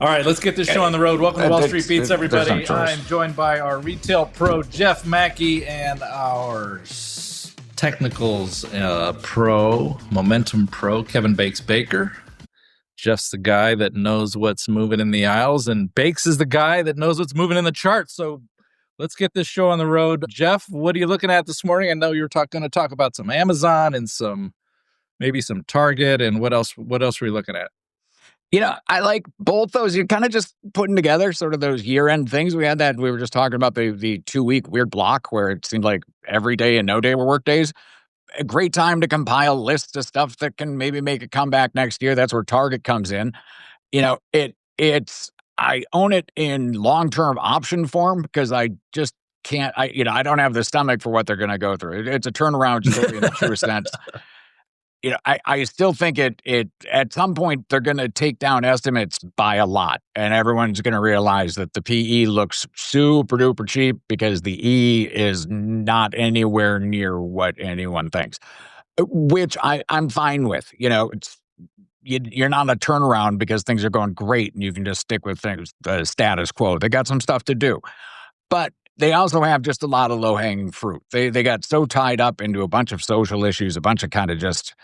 All right, let's get this show on the road. Welcome to Wall Street Beats, everybody. no I'm joined by our retail pro, Jeff Mackey, and our technicals pro, momentum pro, Kevin Bakes Baker. Jeff's the guy that knows what's moving in the aisles, and Bakes is the guy that knows what's moving in the charts. So let's get this show on the road. Jeff, what are you looking at this morning? I know you're going to talk about some Amazon and maybe some Target, and what else were you looking at? You know, I like both those. You're kind of just putting together sort of those year-end things. We were just talking about the 2-week weird block where it seemed like every day and no day were work days. A great time to compile lists of stuff that can maybe make a comeback next year. That's where Target comes in. You know, I own it in long-term option form because I just can't, I don't have the stomach for what they're going to go through. It's a turnaround story in the truest sense. You know, I still think it at some point they're going to take down estimates by a lot, and everyone's going to realize that the PE looks super duper cheap because the E is not anywhere near what anyone thinks, which I'm fine with. You know, you're not a turnaround because things are going great and you can just stick with things, the status quo. They got some stuff to do, but they also have just a lot of low-hanging fruit. They got so tied up into a bunch of social issues, a bunch of kind of just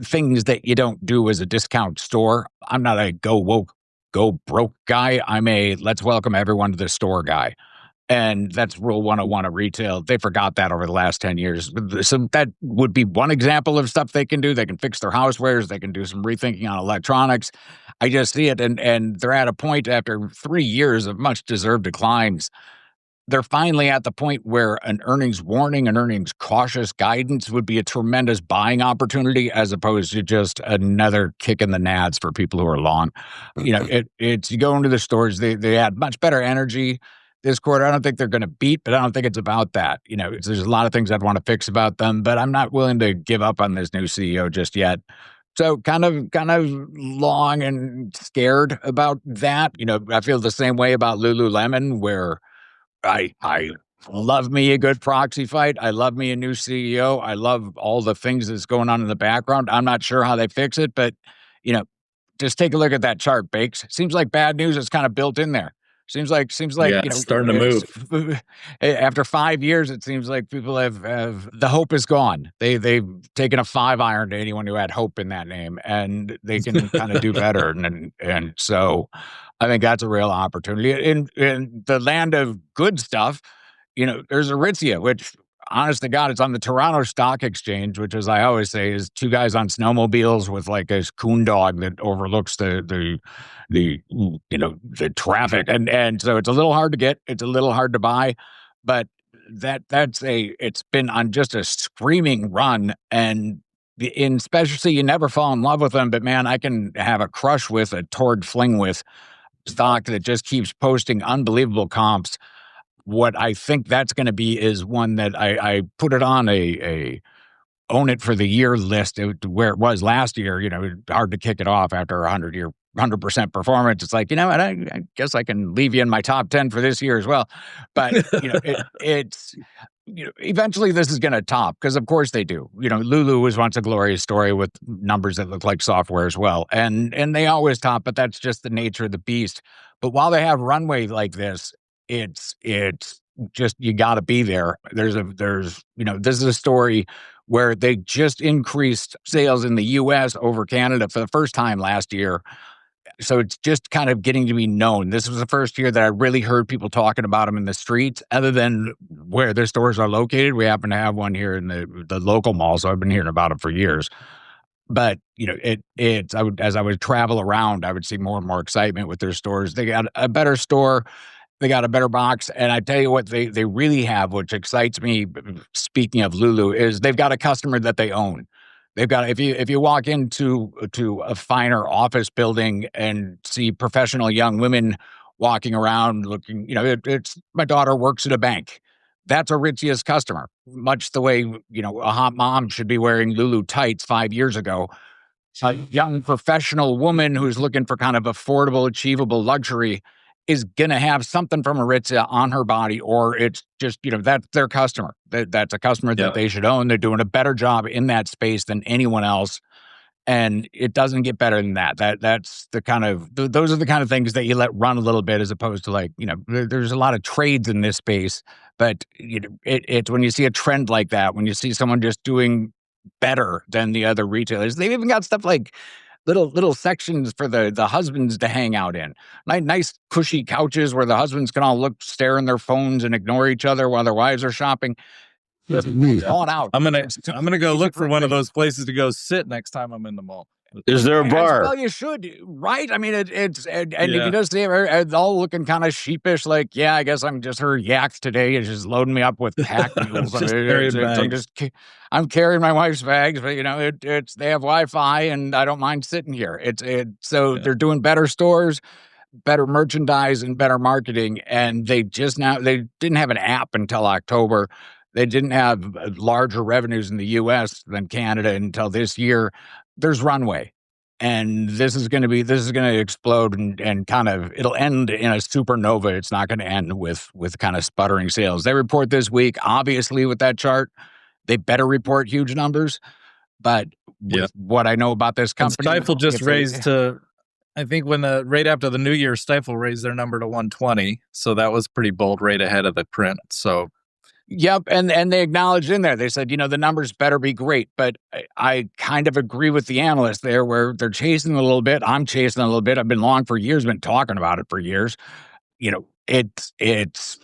things that you don't do as a discount store. I'm not a go woke, go broke guy. I'm a let's welcome everyone to the store guy. And that's rule 101 of retail. They forgot that over the last 10 years. So that would be one example of stuff they can do. They can fix their housewares. They can do some rethinking on electronics. I just see it. And they're at a point after 3 years of much deserved declines. They're finally at the point where an earnings warning, an earnings cautious guidance would be a tremendous buying opportunity as opposed to just another kick in the nads for people who are long. You know, it's you go into the stores, they had much better energy this quarter. I don't think they're going to beat, but I don't think it's about that. You know, there's a lot of things I'd want to fix about them, but I'm not willing to give up on this new CEO just yet. So kind of long and scared about that. You know, I feel the same way about Lululemon, where I love me a good proxy fight. I love me a new CEO. I love all the things that's going on in the background. I'm not sure how they fix it, but, you know, just take a look at that chart, Bakes. Seems like bad news is kind of built in there. Seems like Yeah, you know, starting to move. After 5 years, it seems like people have the hope is gone. They've taken a 5-iron to anyone who had hope in that name, and they can kind of do better. And so I think that's a real opportunity. In the land of good stuff, you know, there's Aritzia, which, honest to God, it's on the Toronto Stock Exchange, which, as I always say, is two guys on snowmobiles with like a coon dog that overlooks the traffic, and so it's a little hard to get, it's a little hard to buy, but it's been on just a screaming run, and in specialty you never fall in love with them, but man, I can have a crush with a toward fling with stock that just keeps posting unbelievable comps. What I think that's going to be is one that I put it on a own it for the year list, where it was last year. You know, hard to kick it off after 100% performance. It's like, you know what, I guess I can leave you in my top 10 for this year as well. But, you know, it's, you know, eventually this is going to top, because of course they do. You know, Lulu was once a glorious story with numbers that look like software as well. And they always top, but that's just the nature of the beast. But while they have runway like this, it's just, you got to be there. There's you know, this is a story where they just increased sales in the US over Canada for the first time last year. So it's just kind of getting to be known. This was the first year that I really heard people talking about them in the streets, other than where their stores are located. We happen to have one here in the local mall, so I've been hearing about it for years. But, you know, as I would travel around, I would see more and more excitement with their stores. They got a better store. They got a better box. And I tell you what they really have, which excites me, speaking of Lulu, is they've got a customer that they own. They've got, if you walk into a finer office building and see professional young women walking around looking, you know, it's my daughter works at a bank. That's Aritzia's customer, much the way, you know, a hot mom should be wearing Lulu tights 5 years ago. A young professional woman who's looking for kind of affordable, achievable luxury is going to have something from Aritzia on her body, or it's just, you know, that's their customer. That's a customer that they should own. They're doing a better job in that space than anyone else. And it doesn't get better than that. That's the kind of those are the kind of things that you let run a little bit, as opposed to, like, there's a lot of trades in this space, but it's when you see a trend like that, when you see someone just doing better than the other retailers. They've even got stuff like little sections for the husbands to hang out in. Nice cushy couches where the husbands can all stare in their phones and ignore each other while their wives are shopping. Calling out. I'm gonna go look for one of those places to go sit next time I'm in the mall. Is there a bar? Well, you should, right? I mean, it's and if you just see it all looking kind of sheepish, like, yeah, I guess I'm just her yak today. It's just loading me up with pack mules. I'm carrying my wife's bags, but it's they have Wi-Fi, and I don't mind sitting here. They're doing better stores, better merchandise, and better marketing, and they didn't have an app until October. They didn't have larger revenues in the U.S. than Canada until this year. There's runway, and this is going to explode, and kind of, it'll end in a supernova. It's not going to end with kind of sputtering sales. They report this week, obviously, with that chart. They better report huge numbers, but with what I know about this company, and Stifel just raised to, I think right after the new year, Stifel raised their number to 120. So that was pretty bold, right ahead of the print. So yep, and they acknowledged in there. They said, the numbers better be great. But I kind of agree with the analysts there, where they're chasing a little bit. I'm chasing a little bit. I've been long for years, been talking about it for years. It's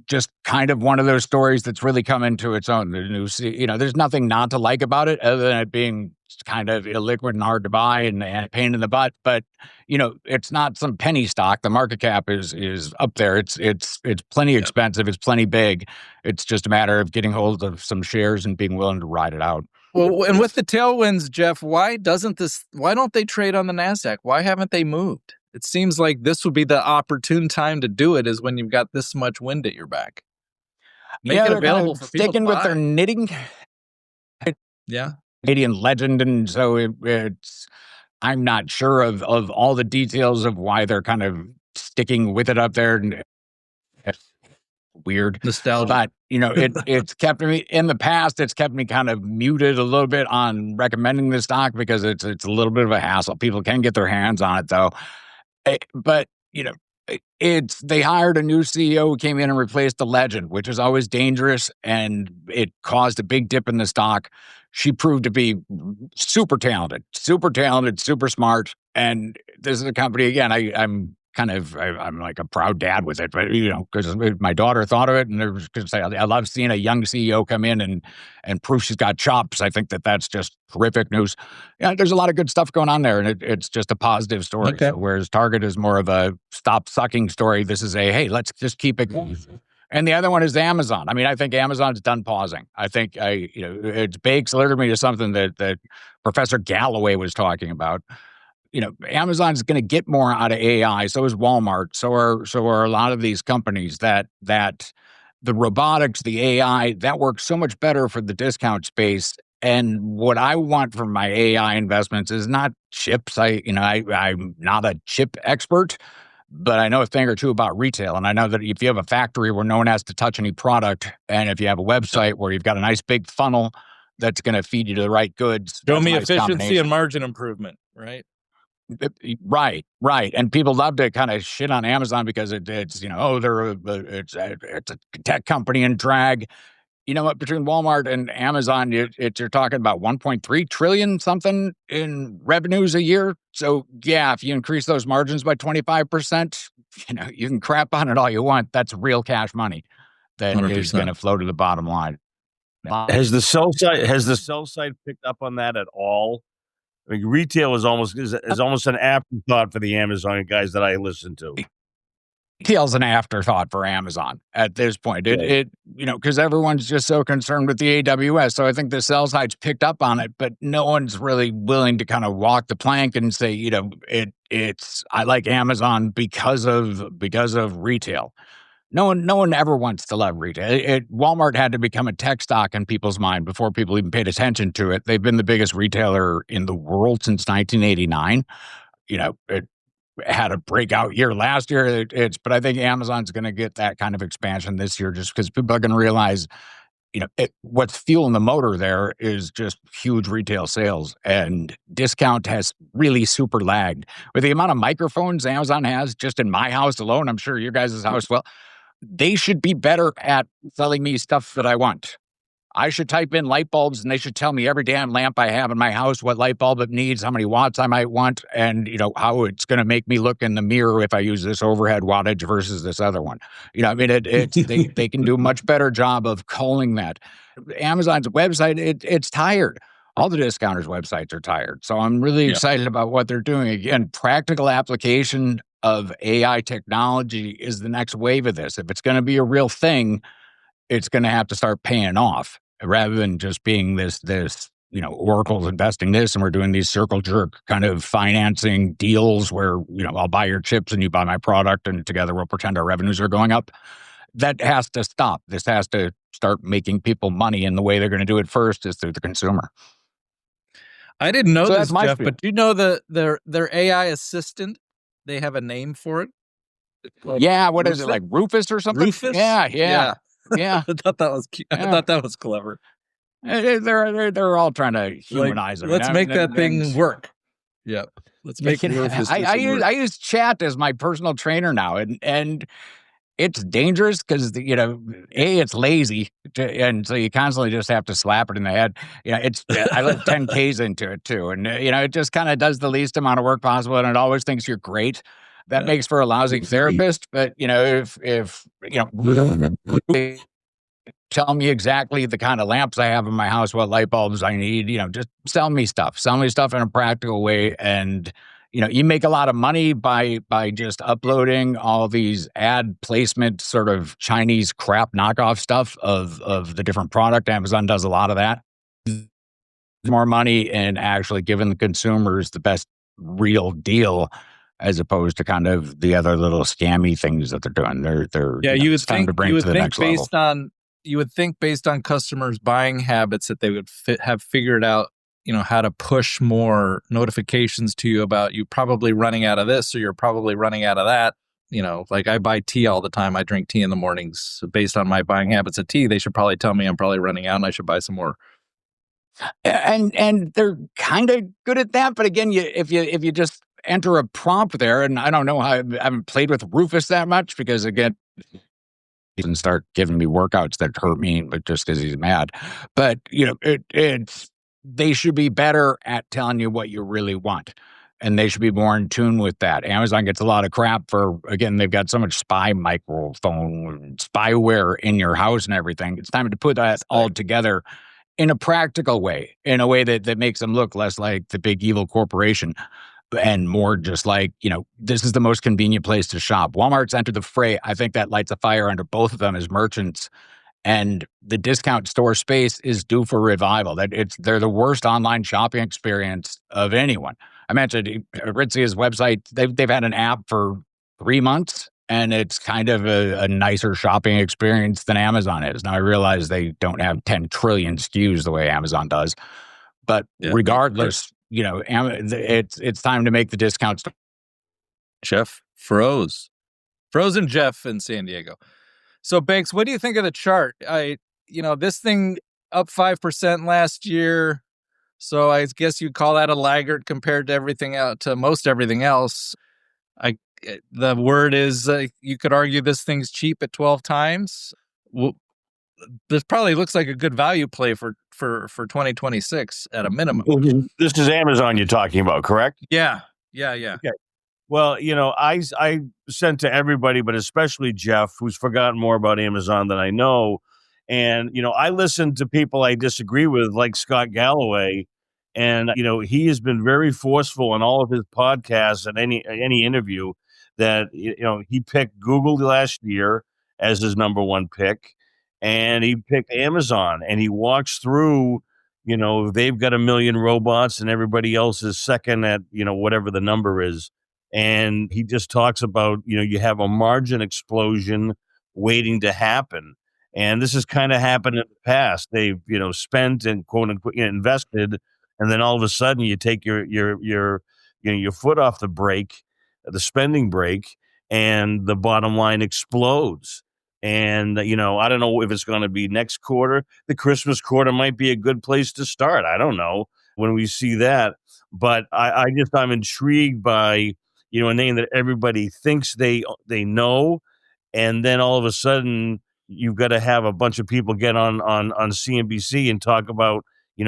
just kind of one of those stories that's really come into its own. There's nothing not to like about it, other than it being kind of illiquid and hard to buy and a pain in the butt. But it's not some penny stock. The market cap is up there. It's plenty expensive. It's plenty big. It's just a matter of getting hold of some shares and being willing to ride it out. Well, and with the tailwinds, Jeff, why don't they trade on the NASDAQ? Why haven't they moved? It seems like this would be the opportune time to do it, is when you've got this much wind at your back. Make it available for people sticking with their knitting. Yeah. Canadian legend, and so I'm not sure of all the details of why they're kind of sticking with it up there. And weird nostalgia, but it's kept me in the past. It's kept me kind of muted a little bit on recommending the stock, because it's a little bit of a hassle. People can get their hands on it though, but they hired a new CEO who came in and replaced the legend, which is always dangerous, and it caused a big dip in the stock. She proved to be super talented, super smart. And this is a company, again, I'm like a proud dad with it, but because my daughter thought of it, and I love seeing a young CEO come in and prove she's got chops. I think that's just terrific news. Yeah, there's a lot of good stuff going on there, and it's just a positive story. Okay. So whereas Target is more of a stop sucking story, this is hey, let's just keep it going. And the other one is Amazon. I mean, I think Amazon's done pausing. I think it bakes literally to something that Professor Galloway was talking about. Amazon's going to get more out of AI. So is Walmart. So are a lot of these companies that the robotics, the AI, that works so much better for the discount space. And what I want from my AI investments is not chips. I'm not a chip expert, but I know a thing or two about retail. And I know that if you have a factory where no one has to touch any product, and if you have a website where you've got a nice big funnel that's going to feed you to the right goods. Show me efficiency and margin improvement, right? Right. And people love to kind of shit on Amazon because it's it's a tech company in drag. You know what? Between Walmart and Amazon, you're talking about 1.3 trillion something in revenues a year. So yeah, if you increase those margins by 25%, you can crap on it all you want. That's real cash money that 100%. Is going to flow to the bottom line. Has the sell side picked up on that at all? I mean, retail is almost an afterthought for the Amazon guys that I listen to. Retail's an afterthought for Amazon at this point. Because everyone's just so concerned with the AWS. So I think the sell side's picked up on it, but no one's really willing to kind of walk the plank and say, I like Amazon because of retail. No one ever wants to love retail. Walmart had to become a tech stock in people's mind before people even paid attention to it. They've been the biggest retailer in the world since 1989. It had a breakout year last year. But I think Amazon's going to get that kind of expansion this year, just because people are going to realize what's fueling the motor there is just huge retail sales, and discount has really super lagged. With the amount of microphones Amazon has just in my house alone, I'm sure your guys' house, well, they should be better at selling me stuff that I want. I should type in light bulbs and they should tell me every damn lamp I have in my house, what light bulb it needs, how many watts I might want, and how it's going to make me look in the mirror if I use this overhead wattage versus this other one. They can do a much better job of calling that. Amazon's website, it's tired. All the discounters' websites are tired. So I'm really excited about what they're doing. Again, practical application of AI technology is the next wave of this. If it's going to be a real thing, it's going to have to start paying off rather than just being this, Oracle's investing this and we're doing these circle jerk kind of financing deals where, I'll buy your chips and you buy my product and together we'll pretend our revenues are going up. That has to stop. This has to start making people money, and the way they're going to do it first is through the consumer. I didn't know So this, that's my Jeff, spiel. but do you know their AI assistant? They have a name for it. Yeah, what is it, like Rufus or something? Rufus? Yeah. I thought that was cute. I thought that was clever. They're all trying to humanize them. Let's make that thing work. Yep. Let's make Rufus. I use chat as my personal trainer now, and it's dangerous because it's lazy, and so you constantly just have to slap it in the head. I let 10Ks into it too, and it just kind of does the least amount of work possible, and it always thinks you're great. That makes for a lousy therapist, but if tell me exactly the kind of lamps I have in my house, what light bulbs I need, just sell me stuff in a practical way. And, you make a lot of money by just uploading all these ad placement sort of Chinese crap knockoff stuff of the different product. Amazon does a lot of that. More money in actually giving the consumers the best real deal, as opposed to kind of the other little scammy things that they're doing. You would think to bring to the next level. You would think based on customers' buying habits that they would have figured out, how to push more notifications to you about you probably running out of this or you're probably running out of that. Like I buy tea all the time. I drink tea in the mornings. So based on my buying habits of tea, they should probably tell me I'm probably running out and I should buy some more. And they're kind of good at that. But again, if you just enter a prompt there, and I don't know how, I haven't played with Rufus that much because again, he can start giving me workouts that hurt me, but just because he's mad. But they should be better at telling you what you really want, and they should be more in tune with that. Amazon gets a lot of crap for, again, they've got so much microphone spyware in your house and everything. It's time to put that all together in a practical way, in a way that makes them look less like the big evil corporation and more just like, this is the most convenient place to shop. Walmart's entered the fray. I think that lights a fire under both of them as merchants. And the discount store space is due for revival. They're the worst online shopping experience of anyone. I mentioned Ritzia's website. They've had an app for 3 months, and it's kind of a nicer shopping experience than Amazon is. Now I realize they don't have 10 trillion SKUs the way Amazon does, but regardless, it's time to make the discounts. Jeff frozen Jeff in San Diego. So Banks, what do you think of the chart? This thing up 5% last year. So I guess you'd call that a laggard compared to everything else, to most everything else. The word is you could argue this thing's cheap at 12 times. Well, this probably looks like a good value play for 2026 at a minimum. This is Amazon you're talking about, correct? Yeah. Okay. Well, I sent to everybody, but especially Jeff, who's forgotten more about Amazon than I know. And, I listen to people I disagree with, like Scott Galloway. And, he has been very forceful in all of his podcasts and any interview that, he picked Google last year as his number one pick. And he picked Amazon, and he walks through, they've got 1 million robots and everybody else is second at, whatever the number is. And he just talks about, you have a margin explosion waiting to happen. And this has kind of happened in the past. They've, spent and quote unquote invested. And then all of a sudden you take your foot off the brake, the spending brake, and the bottom line explodes. And, I don't know if it's going to be next quarter. The Christmas quarter might be a good place to start. I don't know when we see that. But I'm intrigued by, a name that everybody thinks they know. And then all of a sudden, you've got to have a bunch of people get on CNBC and talk about,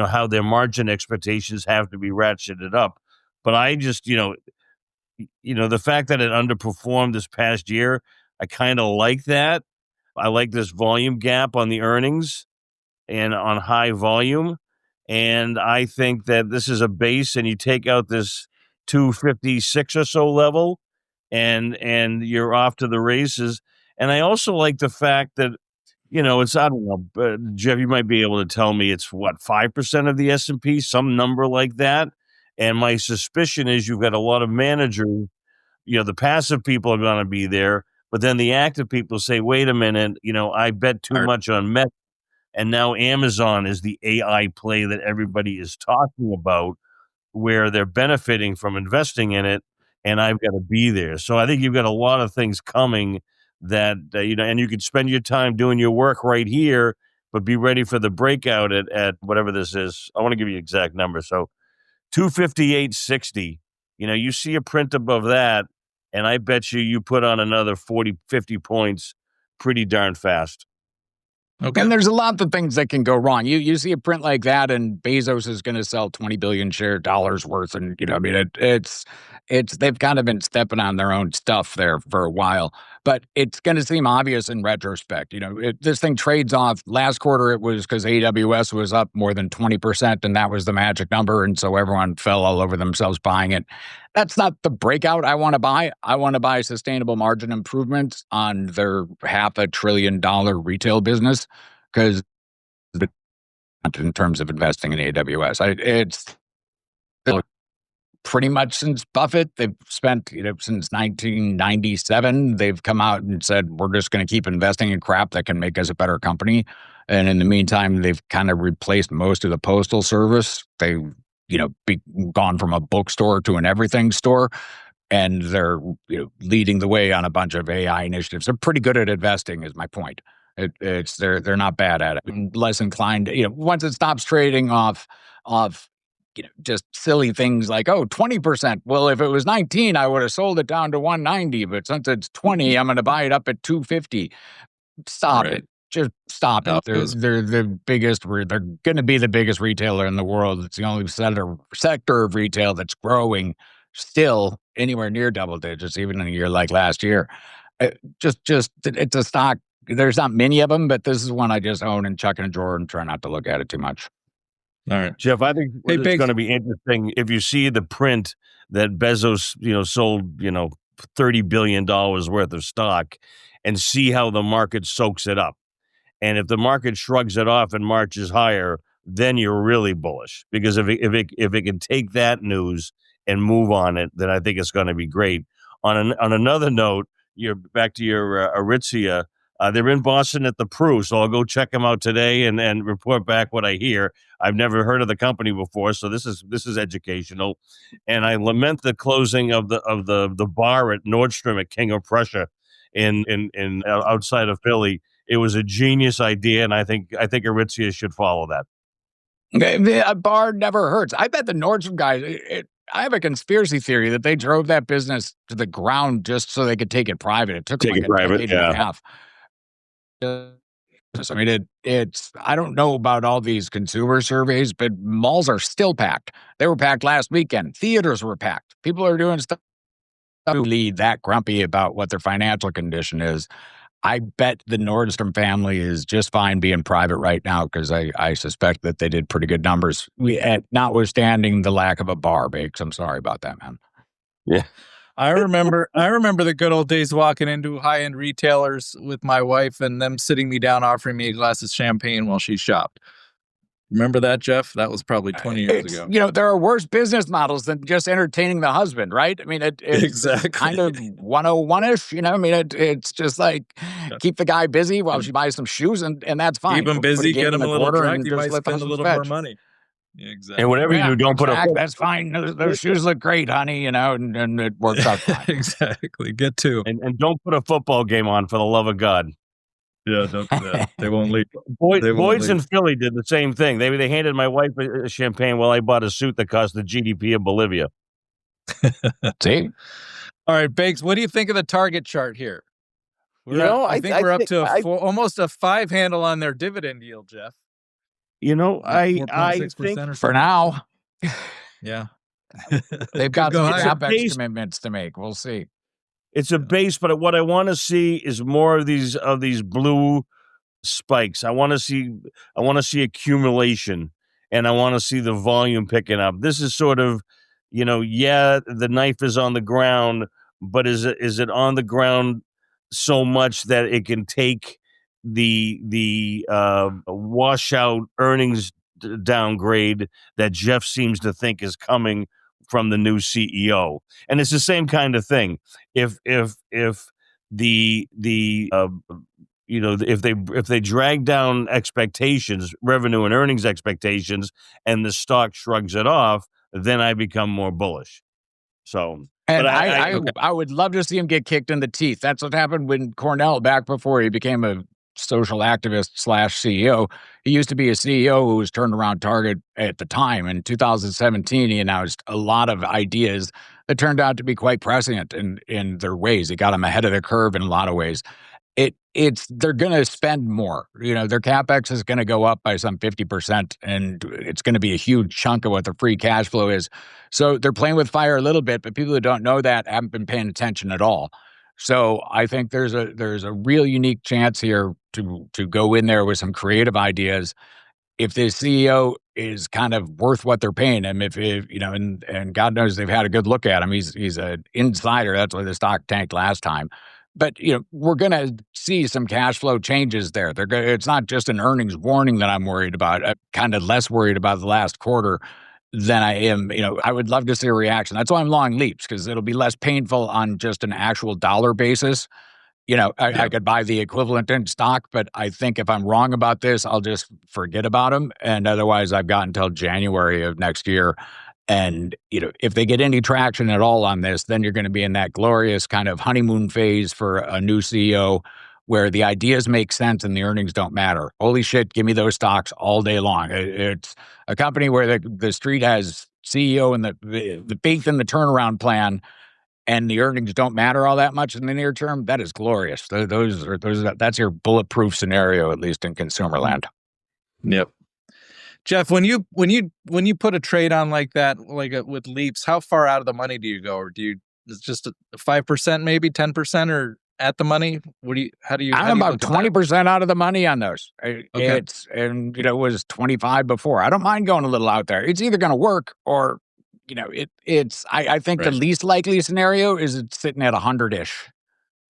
how their margin expectations have to be ratcheted up. But I just, the fact that it underperformed this past year, I kind of like that. I like this volume gap on the earnings and on high volume. And I think that this is a base, and you take out this 256 or so level, and you're off to the races. And I also like the fact that, it's, I don't know, but Jeff, you might be able to tell me it's what, 5% of the S&P, some number like that. And my suspicion is you've got a lot of managers, the passive people are going to be there, but then the active people say, wait a minute, I bet too much on Meta. And now Amazon is the AI play that everybody is talking about, where they're benefiting from investing in it, and I've got to be there. So I think you've got a lot of things coming that, and you could spend your time doing your work right here, but be ready for the breakout at whatever this is. I want to give you exact numbers. So 258.60, you see a print above that, and I bet you put on another 40, 50 points pretty darn fast. Okay. And there's a lot of things that can go wrong. You see a print like that, and Bezos is going to sell 20 billion dollars worth, and it's they've kind of been stepping on their own stuff there for a while. But it's going to seem obvious in retrospect. This thing trades off. Last quarter, it was because AWS was up more than 20%, and that was the magic number, and so everyone fell all over themselves buying it. That's not the breakout I want to buy. I want to buy sustainable margin improvements on their $500 billion retail business, because in terms of investing in AWS, it's pretty much since Buffett. They've spent, since 1997, they've come out and said, we're just going to keep investing in crap that can make us a better company. And in the meantime, they've kind of replaced most of the postal service. They gone from a bookstore to an everything store, and they're leading the way on a bunch of AI initiatives. They're pretty good at investing, is my point. They're not bad at it. I'm less inclined, once it stops trading off just silly things like 20%. Well, if it was 19, I would have sold it down to 190, but since it's 20, I'm going to buy it up at 250. Stop it. Just stop it. They're the biggest. They're going to be the biggest retailer in the world. It's the only sector of retail that's growing still anywhere near double digits, even in a year like last year. It's a stock. There's not many of them, but this is one I just own and chuck in a drawer and try not to look at it too much. All right, Jeff. I think it's going to be interesting if you see the print that Bezos, sold, $30 billion worth of stock, and see how the market soaks it up. And if the market shrugs it off and marches higher, then you're really bullish. Because if it can take that news and move on it, then I think it's going to be great. On another note, you're back to your Aritzia. They're in Boston at the Pru, so I'll go check them out today and report back what I hear. I've never heard of the company before, so this is educational. And I lament the closing of the bar at Nordstrom at King of Prussia in outside of Philly. It was a genius idea, and I think Aritzia should follow that. A bar never hurts. I bet the Nordstrom guys. I have a conspiracy theory that they drove that business to the ground just so they could take it private. It took them like a decade and a half. I mean, it's. I don't know about all these consumer surveys, but malls are still packed. They were packed last weekend. Theaters were packed. People are doing stuff. Really that grumpy about what their financial condition is. I bet the Nordstrom family is just fine being private right now, because I suspect that they did pretty good numbers, notwithstanding the lack of a bar, Bakes. I'm sorry about that, man. Yeah. I remember the good old days walking into high-end retailers with my wife and them sitting me down offering me a glass of champagne while she shopped. Remember that, Jeff? That was probably 20 years ago. There are worse business models than just entertaining the husband, right? I mean, it's exactly kind of 101-ish, I mean, it's just like keep the guy busy while she buys some shoes, and that's fine. Keep him busy, get him a little drunk, you might spend a little more money. Yeah, exactly. And whatever you do, don't put a... That's fine. Those shoes look great, honey, and it works out fine. Exactly. Get to. And don't put a football game on, for the love of God. Yeah, don't do that. They won't leave. Boyd's in Philly did the same thing. They handed my wife a champagne while I bought a suit that cost the GDP of Bolivia. See? All right, Bakes, what do you think of the target chart here? I think we're up to almost a 5 handle on their dividend yield, Jeff. I think for now, yeah, they've got some CapEx commitments to make. We'll see. It's a base, but what I want to see is more of these blue spikes. I want to see accumulation, and I want to see the volume picking up. This is sort of, the knife is on the ground, but is it on the ground so much that it can take the washout earnings downgrade that Jeff seems to think is coming from the new CEO? And it's the same kind of thing. If they drag down expectations, revenue and earnings expectations, and the stock shrugs it off, then I become more bullish. So, and I would love to see him get kicked in the teeth. That's what happened when Cornell, back before he became a social activist / CEO. He used to be a CEO who was turned around Target at the time. In 2017, he announced a lot of ideas that turned out to be quite prescient in their ways. It got them ahead of the curve in a lot of ways. They're going to spend more. Their CapEx is going to go up by some 50%, and it's going to be a huge chunk of what their free cash flow is. So they're playing with fire a little bit, but people who don't know that haven't been paying attention at all. So I think there's a real unique chance here to go in there with some creative ideas. If the CEO is kind of worth what they're paying him, and God knows they've had a good look at him. He's an insider. That's why the stock tanked last time. But we're going to see some cash flow changes there. It's not just an earnings warning that I'm worried about. I'm kind of less worried about the last quarter than I am. I would love to see a reaction. That's why I'm long leaps, because it'll be less painful on just an actual dollar basis. I could buy the equivalent in stock, but I think if I'm wrong about this, I'll just forget about them. And otherwise, I've got until January of next year. And, if they get any traction at all on this, then you're going to be in that glorious kind of honeymoon phase for a new CEO where the ideas make sense and the earnings don't matter. Holy shit, give me those stocks all day long. It's a company where the street has CEO and the faith in the turnaround plan, and the earnings don't matter all that much in the near term. That is glorious. That's your bulletproof scenario, at least in consumer land. Yep. Jeff, when you put a trade on like that, with leaps, how far out of the money do you go, or it's just 5%, maybe 10%, or at the money? I'm about 20% out of the money on those. Okay. It was 25 before. I don't mind going a little out there. It's either going to work or, I think the least likely scenario is it's sitting at 100-ish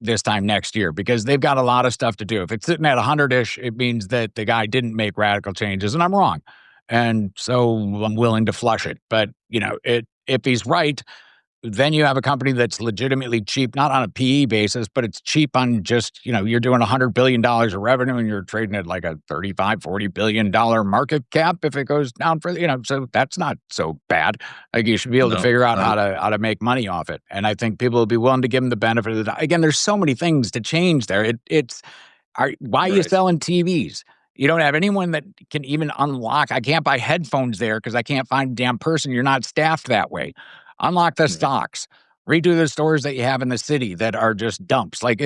this time next year, because they've got a lot of stuff to do. If it's sitting at 100-ish, it means that the guy didn't make radical changes, and I'm wrong. And so I'm willing to flush it. But, if he's right, then you have a company that's legitimately cheap, not on a PE basis, but it's cheap on just, you're doing $100 billion of revenue and you're trading at like a $35-40 billion market cap if it goes down for, so that's not so bad. Like, you should be able to figure out how to make money off it. And I think people will be willing to give them the benefit of the doubt. Again, there's so many things to change there. Why are you selling TVs? You don't have anyone that can even unlock. I can't buy headphones there because I can't find a damn person. You're not staffed that way. Unlock the stocks. Redo the stores that you have in the city that are just dumps. Like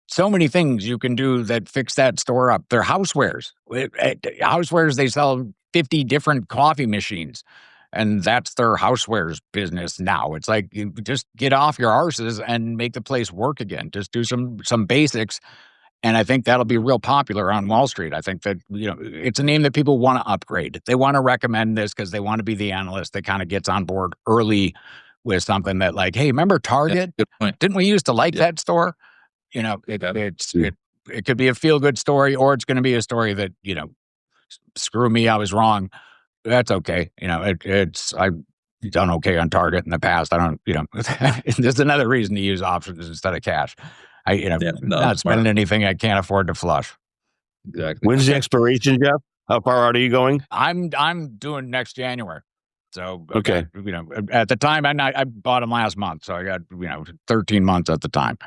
so many things you can do that fix that store up. They're housewares. Housewares, they sell 50 different coffee machines, and that's their housewares business now. It's like, you just get off your arses and make the place work again. Just do some basics. And I think that'll be real popular on Wall Street. I think that, it's a name that people want to upgrade. They want to recommend this because they want to be the analyst that kind of gets on board early with something that, like, hey, remember Target? Good point. Didn't we used to like that store? It could be a feel-good story, or it's going to be a story that, screw me, I was wrong. That's okay. I've done okay on Target in the past. I don't, there's another reason to use options instead of cash. Not spending anything I can't afford to flush. Exactly. When's the expiration, Jeff? How far out are you going? I'm doing next January. So okay, at the time I bought them last month, so I got 13 months at the time.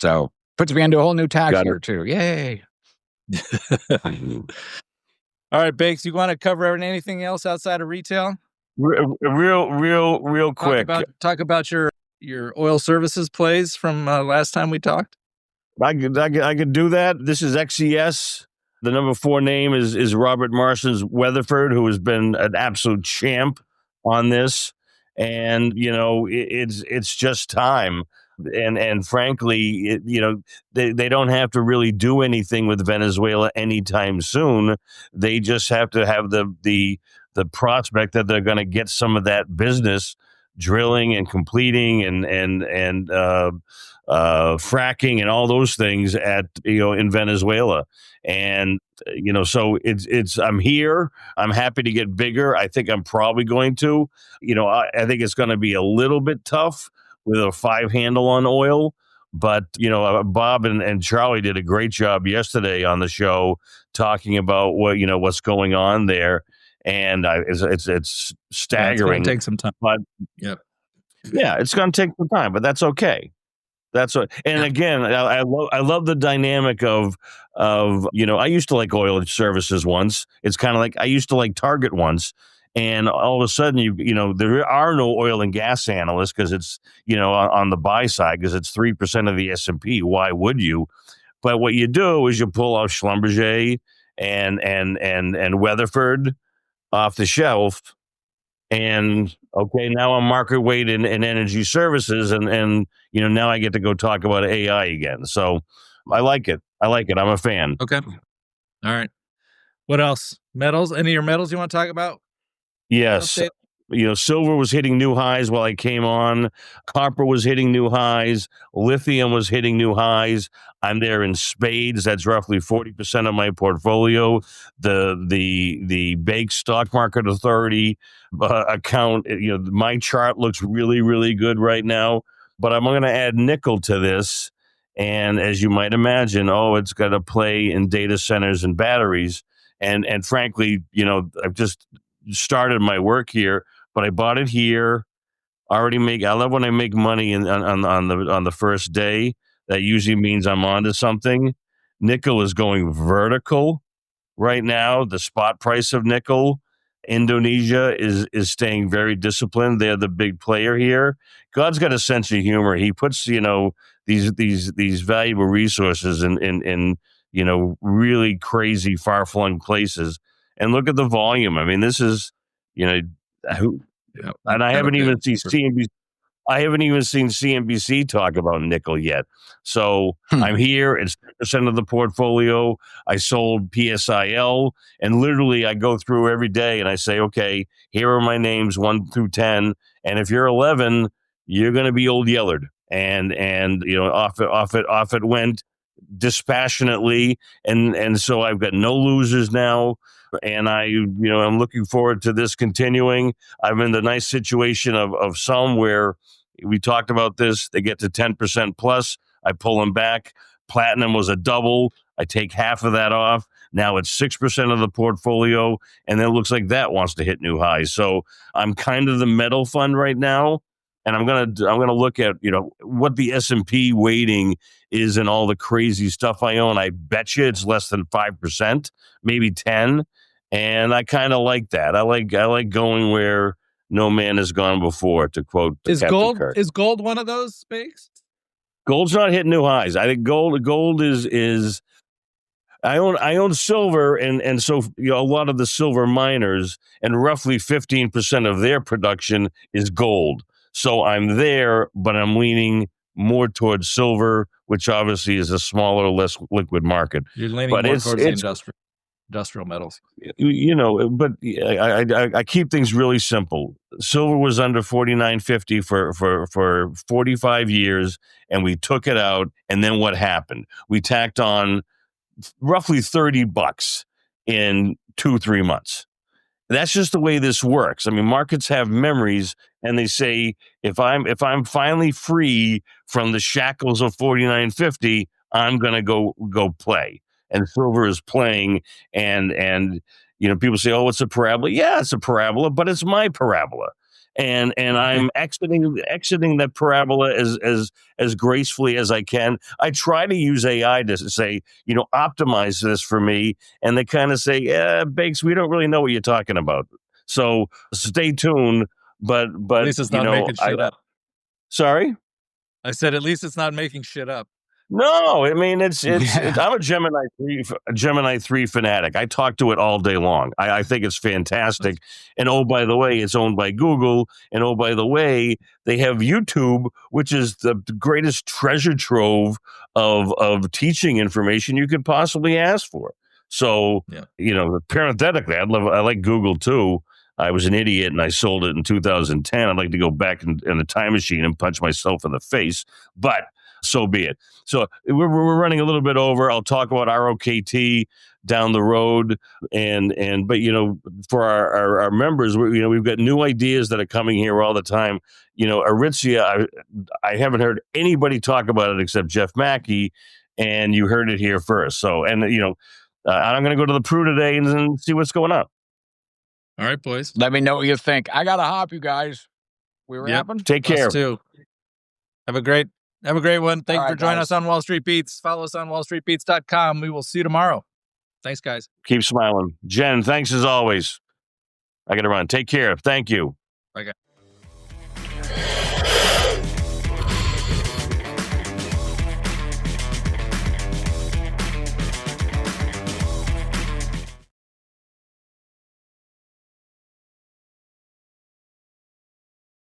So puts me into a whole new tax year too. Yay! All right, Bakes, you want to cover anything else outside of retail? Real quick. Talk about your oil services plays from last time we talked. I could do that. This is XES. The number 4 name is Robert Marston's Weatherford, who has been an absolute champ on this. And it's just time. And frankly, they don't have to really do anything with Venezuela anytime soon. They just have to have the prospect that they're going to get some of that business drilling and completing and fracking and all those things in Venezuela. And so it's I'm here. I'm happy to get bigger. I think I'm probably going to. I think it's going to be a little bit tough with a 5 handle on oil. But Bob and Charlie did a great job yesterday on the show talking about what's going on there, and it's staggering. It's going to take some time, but yeah, it's going to take some time, but that's okay. That's what, and again, I love the dynamic of I used to like oil services once. It's kind of like I used to like Target once, and all of a sudden there are no oil and gas analysts because it's on the buy side because it's 3% of the S&P. Why would you? But what you do is you pull out Schlumberger and Weatherford off the shelf. And okay, now I'm market weight in energy services, and now I get to go talk about AI again. So I like it. I'm a fan. Okay. All right. What else? Metals? Any of your metals you want to talk about? Yes. Silver was hitting new highs while I came on. Copper was hitting new highs. Lithium was hitting new highs. I'm there in spades. That's roughly 40% of my portfolio. The Bake Stock Market Authority account, my chart looks really, really good right now. But I'm going to add nickel to this. And as you might imagine, it's got to play in data centers and batteries. And frankly, I've just started my work here, but I bought it here. I love when I make money on the first day. That usually means I'm onto something. Nickel is going vertical right now. The spot price of nickel. Indonesia is staying very disciplined. They're the big player here. God's got a sense of humor. He puts these valuable resources in really crazy far flung places. And look at the volume. I mean, this is and I haven't even seen CNBC. I haven't even seen CNBC talk about nickel yet. So I'm here. It's 10% of the portfolio. I sold PSIL, and literally I go through every day and I say, okay, here are my names 1 through 10. And if you're 11, you're going to be old Yellard. And off it went dispassionately. And so I've got no losers now. And I'm looking forward to this continuing. I'm in the nice situation of some where we talked about this. They get to 10% plus. I pull them back. Platinum was a double. I take half of that off. Now it's 6% of the portfolio. And then it looks like that wants to hit new highs. So I'm kind of the metal fund right now. And I'm gonna look at what the S&P weighting is and all the crazy stuff I own. I bet you it's less than 5%, maybe 10, and I kind of like that. I like going where no man has gone before. To quote Captain Kirk. Is gold one of those, Bakes? Gold's not hitting new highs. I think gold is. I own silver, and so a lot of the silver miners, and roughly 15% of their production is gold. So I'm there, but I'm leaning more towards silver, which obviously is a smaller, less liquid market. You're leaning more towards the industrial metals. But I keep things really simple. Silver was under $49.50 for 45 years, and we took it out. And then what happened? We tacked on roughly $30 in 2-3 months. That's just the way this works. I mean, markets have memories, and they say if I'm finally free from the shackles of $49.50, I'm gonna go play. And silver is playing, and people say, oh, it's a parabola. Yeah, it's a parabola, but it's my parabola. and I'm exiting that parabola as gracefully as I can. I try to use AI to say, optimize this for me, and they kind of say, "Yeah, Bakes, we don't really know what you're talking about." So stay tuned. But At least it's not making shit up. Sorry. I said, at least it's not making shit up. No, I mean it's I'm a Gemini 3 fanatic. I talk to it all day long. I think it's fantastic. And oh, by the way, it's owned by Google. And oh, by the way, they have YouTube, which is the greatest treasure trove of teaching information you could possibly ask for. So, parenthetically, I like Google too. I was an idiot and I sold it in 2010. I'd like to go back in the time machine and punch myself in the face, but so be it. So we're running a little bit over. I'll talk about ROKT down the road, but for our members, we've got new ideas that are coming here all the time. Aritzia, I haven't heard anybody talk about it except Jeff Mackey, and you heard it here first. So, I'm going to go to the Pru today and see what's going on. All right, boys. Let me know what you think. I got to hop, you guys. We wrapping? Take care. Us too. Have a great one. Thank you for joining us on Wall Street Beats. Follow us on wallstreetbeats.com. We will see you tomorrow. Thanks, guys. Keep smiling. Jen, thanks as always. I got to run. Take care. Thank you. Okay.